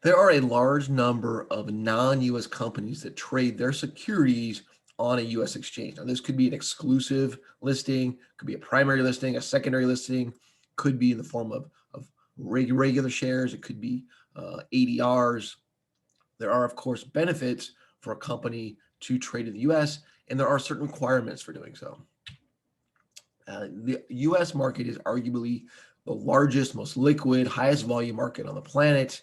There are a large number of non-US companies that trade their securities on a US exchange. Now, this could be an exclusive listing, could be a primary listing, a secondary listing, could be in the form of regular shares, it could be ADRs. There are, of course, benefits for a company to trade in the US, and there are certain requirements for doing so. The US market is arguably the largest, most liquid, highest volume market on the planet.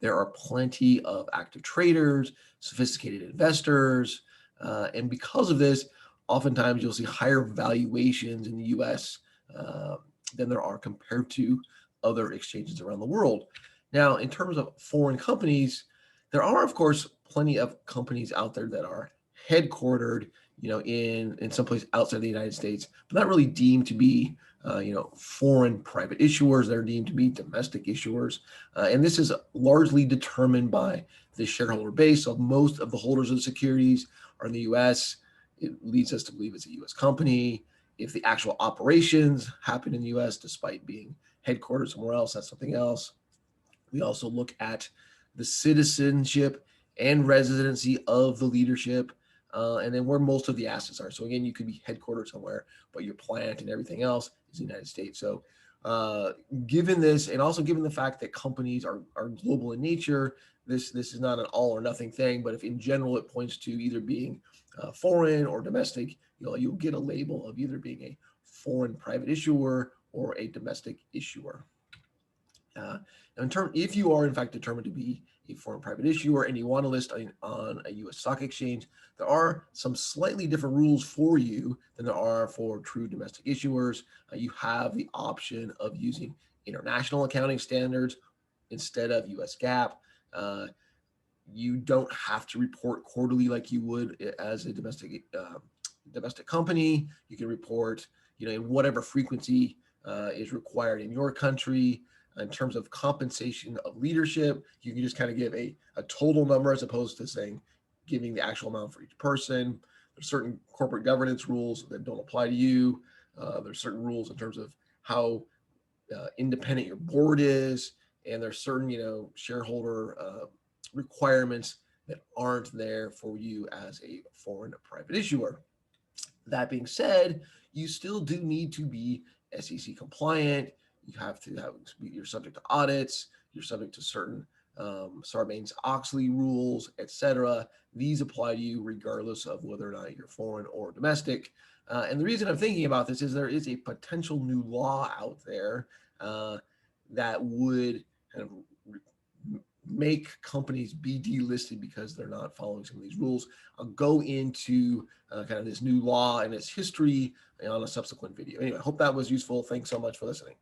There are plenty of active traders, sophisticated investors, and because of this, oftentimes you'll see higher valuations in the US than there are compared to other exchanges around the world. Now, in terms of foreign companies, there are, of course, plenty of companies out there that are headquartered, in some place outside the United States, but not really deemed to be, foreign private issuers. They're deemed to be domestic issuers, and this is largely determined by the shareholder base. So most of the holders of the securities are in the U.S. It leads us to believe it's a U.S. company. If the actual operations happen in the U.S., despite being headquartered somewhere else, that's something else. We also look at the citizenship and residency of the leadership, and then where most of the assets are. So again, you could be headquartered somewhere, but your plant and everything else is the United States. So given this, and also given the fact that companies are global in nature, this is not an all or nothing thing. But if in general it points to either being foreign or domestic, you'll get a label of either being a foreign private issuer or a domestic issuer. If you are in fact determined to be a foreign private issuer and you want to list on a U.S. stock exchange, there are some slightly different rules for you than there are for true domestic issuers. You have the option of using international accounting standards instead of U.S. GAAP. You don't have to report quarterly like you would as a domestic company. You can report, in whatever frequency is required in your country. In terms of compensation of leadership, you can just kind of give a total number as opposed to saying giving the actual amount for each person. There's certain corporate governance rules that don't apply to you. There's certain rules in terms of how independent your board is, and there's certain shareholder requirements that aren't there for you as a foreign private issuer. That being said, you still do need to be SEC compliant. You have to you're subject to audits, you're subject to certain Sarbanes Oxley rules, etc. These apply to you regardless of whether or not you're foreign or domestic. And the reason I'm thinking about this is there is a potential new law out there that would kind of make companies be delisted because they're not following some of these rules. I'll go into kind of this new law and its history on a subsequent video. Anyway, I hope that was useful. Thanks so much for listening.